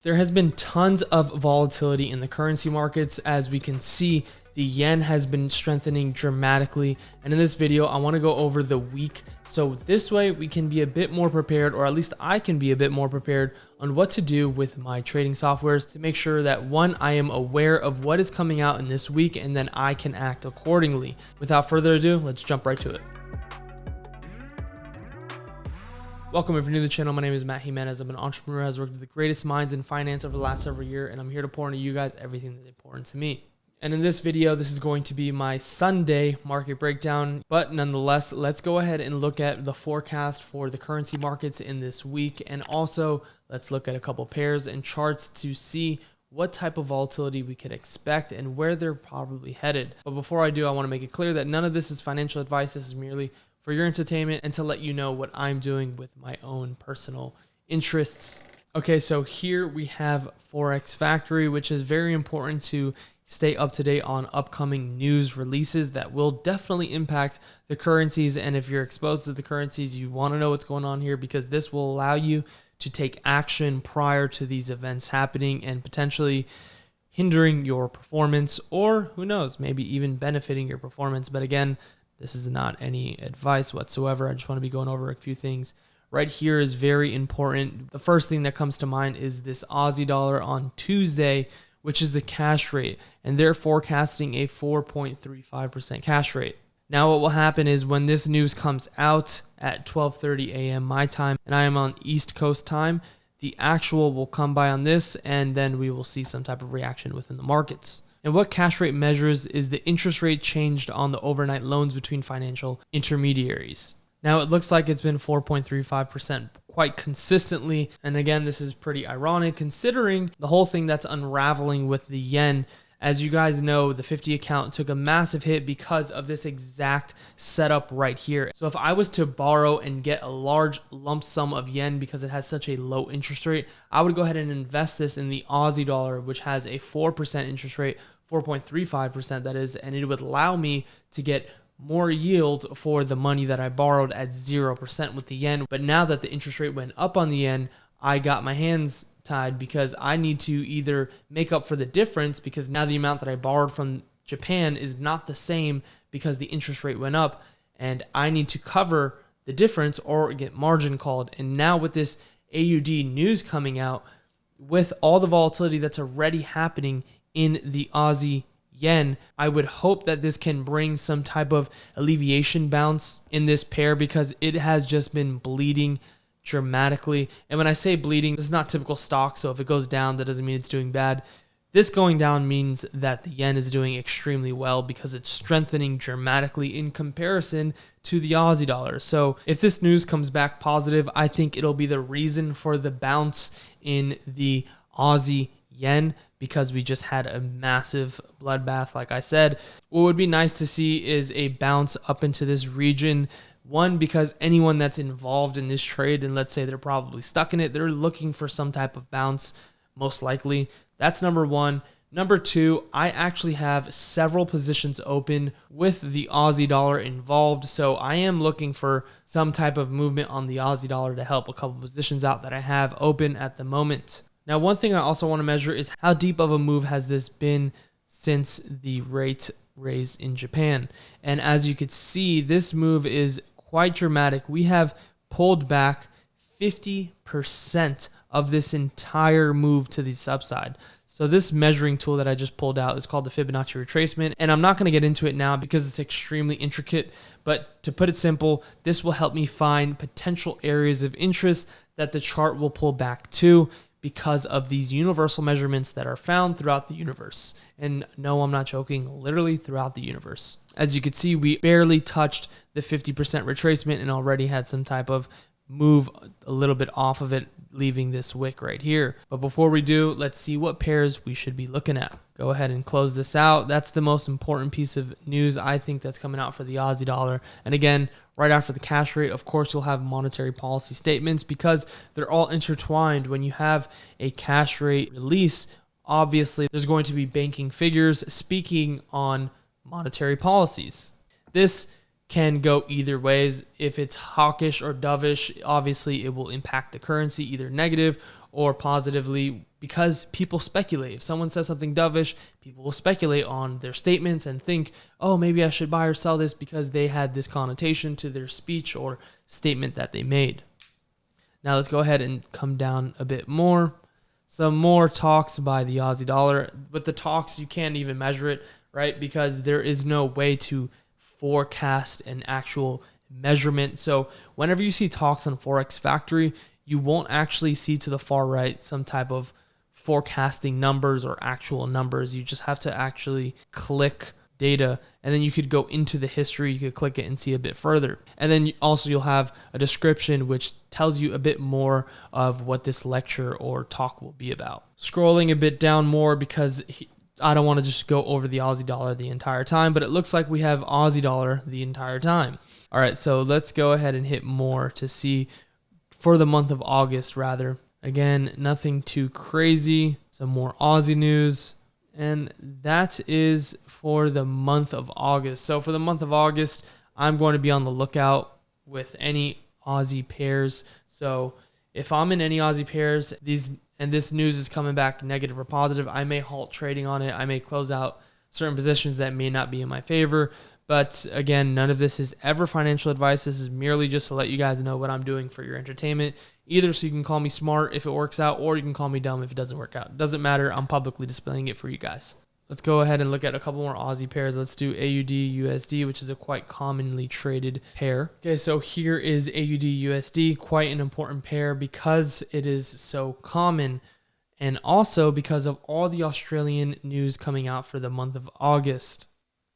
There has been tons of volatility in the currency markets. As we can see, the yen has been strengthening dramatically. And in this video, I want to go over the week. So this way we can be a bit more prepared, or at least I can be a bit more prepared on what to do with my trading softwares to make sure that one, I am aware of what is coming out in this week, and then I can act accordingly. Without further ado, let's jump right to it. Welcome, if you're new to the channel. My name is Matt Jimenez. I'm an entrepreneur who has worked with the greatest minds in finance over the last several years, and I'm here to pour into you guys everything that they pour into me. And in this video, this is going to be my Sunday market breakdown, but nonetheless, let's go ahead and look at the forecast for the currency markets in this week, and also let's look at a couple pairs and charts to see what type of volatility we could expect and where they're probably headed. But before I do, I want to make it clear that none of this is financial advice. This is merely for your entertainment and to let you know what I'm doing with my own personal interests. Okay, so here we have Forex Factory, which is very important to stay up to date on upcoming news releases that will definitely impact the currencies. And if you're exposed to the currencies, you want to know what's going on here, because this will allow you to take action prior to these events happening and potentially hindering your performance, or who knows, maybe even benefiting your performance. But again, this is not any advice whatsoever. I just want to be going over a few things. Right here is very important. The first thing that comes to mind is this Aussie dollar on Tuesday, which is the cash rate, and they're forecasting a 4.35% cash rate. Now what will happen is when this news comes out at 12:30 a.m. my time, and I am on East Coast time, the actual will come by on this, and then we will see some type of reaction within the markets. And what cash rate measures is the interest rate changed on the overnight loans between financial intermediaries. Now it looks like it's been 4.35% quite consistently. And again, this is pretty ironic considering the whole thing that's unraveling with the yen. As you guys know, the 50 account took a massive hit because of this exact setup right here. So if I was to borrow and get a large lump sum of yen because it has such a low interest rate, I would go ahead and invest this in the Aussie dollar, which has a 4% interest rate, 4.35% that is, and it would allow me to get more yield for the money that I borrowed at 0% with the yen. But now that the interest rate went up on the yen, I got my hands tied because I need to either make up for the difference, because now the amount that I borrowed from Japan is not the same because the interest rate went up, and I need to cover the difference or get margin called. And now with this AUD news coming out, with all the volatility that's already happening in the Aussie yen, I would hope that this can bring some type of alleviation bounce in this pair, because it has just been bleeding dramatically. And when I say bleeding, this is not typical stock, so if it goes down, that doesn't mean it's doing bad. This going down means that the yen is doing extremely well because it's strengthening dramatically in comparison to the Aussie dollar. So if this news comes back positive, I think it'll be the reason for the bounce in the Aussie yen, because we just had a massive bloodbath. Like I said, what would be nice to see is a bounce up into this region. One, because anyone that's involved in this trade, and let's say they're probably stuck in it, they're looking for some type of bounce, most likely. That's number one. Number two, I actually have several positions open with the Aussie dollar involved. So I am looking for some type of movement on the Aussie dollar to help a couple positions out that I have open at the moment. Now, one thing I also want to measure is how deep of a move has this been since the rate raise in Japan. And as you could see, this move is quite dramatic. We have pulled back 50% of this entire move to the upside. So this measuring tool that I just pulled out is called the Fibonacci retracement. And I'm not going to get into it now because it's extremely intricate. But to put it simple, this will help me find potential areas of interest that the chart will pull back to, because of these universal measurements that are found throughout the universe. And no, I'm not joking, literally throughout the universe. As you can see, we barely touched the 50% retracement and already had some type of move a little bit off of it, leaving this wick right here. But before we do, let's see what pairs we should be looking at. Go ahead and close this out. That's the most important piece of news I think that's coming out for the Aussie dollar. And again, right after the cash rate, of course, you'll have monetary policy statements, because they're all intertwined. When you have a cash rate release, obviously there's going to be banking figures speaking on monetary policies. This can go either ways. If it's hawkish or dovish, obviously it will impact the currency either negative or positively, because people speculate. If someone says something dovish, people will speculate on their statements and think, oh, maybe I should buy or sell this because they had this connotation to their speech or statement that they made. Now let's go ahead and come down a bit more. Some more talks by the Aussie dollar. With the talks, you can't even measure it, right? Because there is no way to forecast an actual measurement. So whenever you see talks on Forex Factory, you won't actually see to the far right some type of forecasting numbers or actual numbers. You just have to actually click data, and then you could go into the history. You could click it and see a bit further. And then also you'll have a description which tells you a bit more of what this lecture or talk will be about. Scrolling a bit down more because I don't want to just go over the Aussie dollar the entire time, but it looks like we have Aussie dollar the entire time. All right, so let's go ahead and hit more to see for the month of August rather. Again, nothing too crazy. Some more Aussie news. And that is for the month of August. So for the month of August, I'm going to be on the lookout with any Aussie pairs. So if I'm in any Aussie pairs, this news is coming back negative or positive, I may halt trading on it. I may close out certain positions that may not be in my favor. But again, none of this is ever financial advice. This is merely just to let you guys know what I'm doing for your entertainment. Either so you can call me smart if it works out, or you can call me dumb if it doesn't work out. It doesn't matter. I'm publicly displaying it for you guys. Let's go ahead and look at a couple more Aussie pairs. Let's do AUD USD, which is a quite commonly traded pair. Okay, so here is AUD USD, quite an important pair because it is so common, and also because of all the Australian news coming out for the month of August.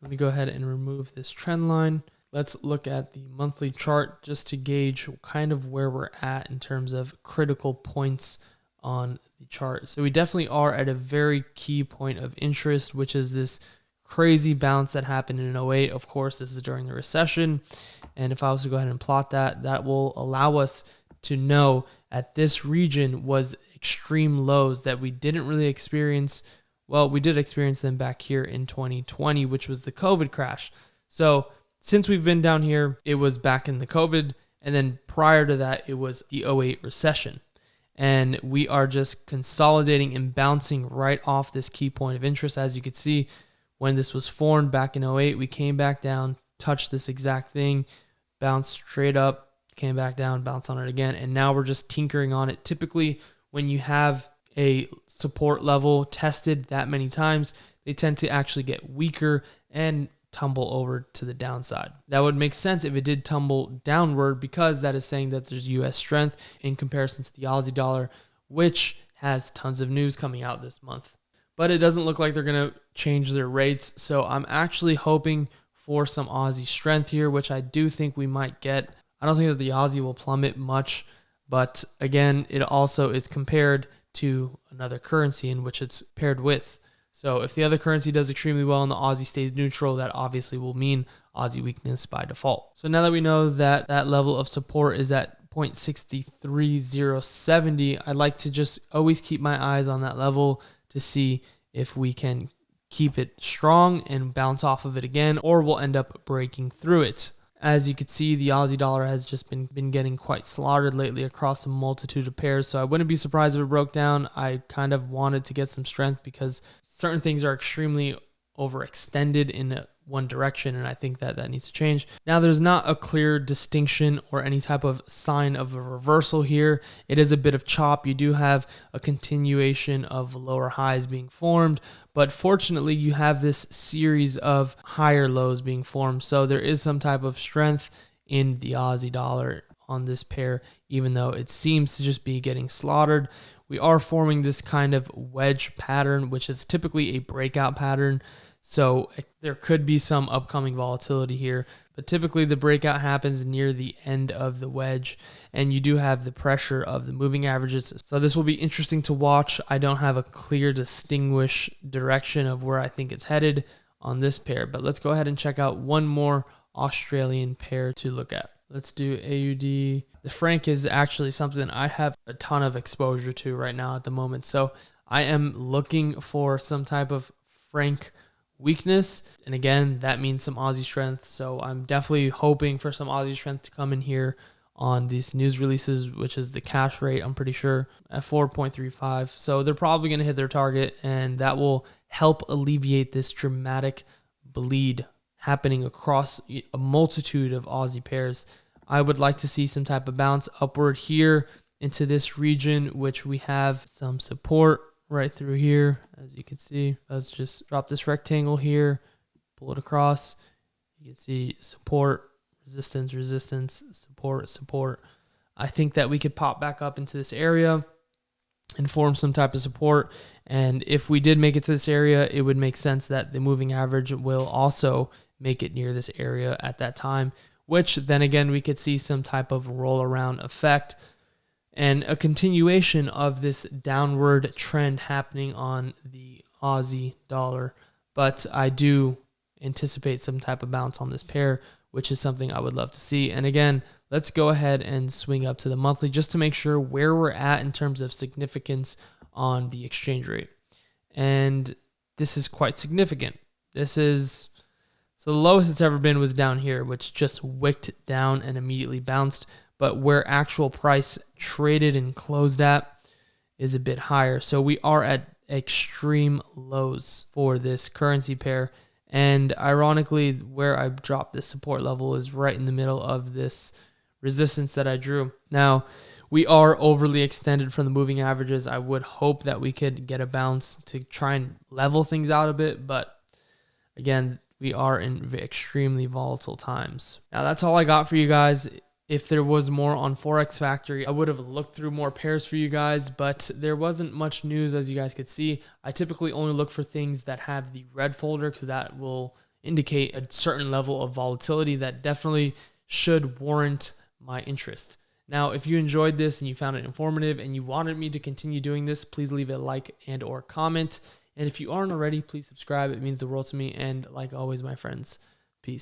Let me go ahead and remove this trend line. Let's look at the monthly chart just to gauge kind of where we're at in terms of critical points on the chart. So we definitely are at a very key point of interest, which is this crazy bounce that happened in 08. Of course, this is during the recession. And if I was to go ahead and plot that, that will allow us to know at this region was extreme lows that we didn't really experience. Well, we did experience them back here in 2020, which was the COVID crash. So since we've been down here, it was back in the COVID. And then prior to that, it was the 08 recession. And we are just consolidating and bouncing right off this key point of interest. As you could see, when this was formed back in 08, we came back down, touched this exact thing, bounced straight up, came back down, bounced on it again. And now we're just tinkering on it. Typically, when you have a support level tested that many times, they tend to actually get weaker and tumble over to the downside. That would make sense if it did tumble downward, because that is saying that there's US strength in comparison to the Aussie dollar, which has tons of news coming out this month. But it doesn't look like they're going to change their rates. So I'm actually hoping for some Aussie strength here, which I do think we might get. I don't think that the Aussie will plummet much, but again, it also is compared to another currency in which it's paired with. So if the other currency does extremely well and the Aussie stays neutral, that obviously will mean Aussie weakness by default. So now that we know that that level of support is at 0.63070, I'd like to just always keep my eyes on that level to see if we can keep it strong and bounce off of it again, or we'll end up breaking through it. As you can see, the Aussie dollar has just been getting quite slaughtered lately across a multitude of pairs. So I wouldn't be surprised if it broke down. I kind of wanted to get some strength because certain things are extremely overextended in one direction, and I think that that needs to change. Now, there's not a clear distinction or any type of sign of a reversal here. It is a bit of chop. You do have a continuation of lower highs being formed, but fortunately you have this series of higher lows being formed. So there is some type of strength in the Aussie dollar on this pair, even though it seems to just be getting slaughtered. We are forming this kind of wedge pattern, which is typically a breakout pattern. So there could be some upcoming volatility here, but typically the breakout happens near the end of the wedge, and you do have the pressure of the moving averages. So this will be interesting to watch. I don't have a clear distinguished direction of where I think it's headed on this pair, but let's go ahead and check out one more Australian pair to look at. Let's do AUD. The franc is actually something I have a ton of exposure to right now at the moment. So I am looking for some type of franc weakness, and again, that means some Aussie strength. So I'm definitely hoping for some Aussie strength to come in here on these news releases, which is the cash rate, I'm pretty sure, at 4.35. So they're probably going to hit their target, and that will help alleviate this dramatic bleed happening across a multitude of Aussie pairs. I would like to see some type of bounce upward here into this region, which we have some support right through here. As you can see, let's just drop this rectangle here, pull it across. You can see support, resistance, resistance, support, support. I think that we could pop back up into this area and form some type of support. And if we did make it to this area, it would make sense that the moving average will also make it near this area at that time, which then again, we could see some type of roll around effect and a continuation of this downward trend happening on the Aussie dollar. But I do anticipate some type of bounce on this pair, which is something I would love to see. And again, let's go ahead and swing up to the monthly just to make sure where we're at in terms of significance on the exchange rate. And this is quite significant. This is, so the lowest it's ever been was down here, which just wicked down and immediately bounced. But where actual price traded and closed at is a bit higher. So we are at extreme lows for this currency pair. And ironically, where I dropped this support level is right in the middle of this resistance that I drew. Now, we are overly extended from the moving averages. I would hope that we could get a bounce to try and level things out a bit. But again, we are in extremely volatile times. Now, that's all I got for you guys. If there was more on Forex Factory, I would have looked through more pairs for you guys, but there wasn't much news, as you guys could see. I typically only look for things that have the red folder because that will indicate a certain level of volatility that definitely should warrant my interest. Now, if you enjoyed this and you found it informative and you wanted me to continue doing this, please leave a like and or comment. And if you aren't already, please subscribe. It means the world to me. And like always, my friends, peace.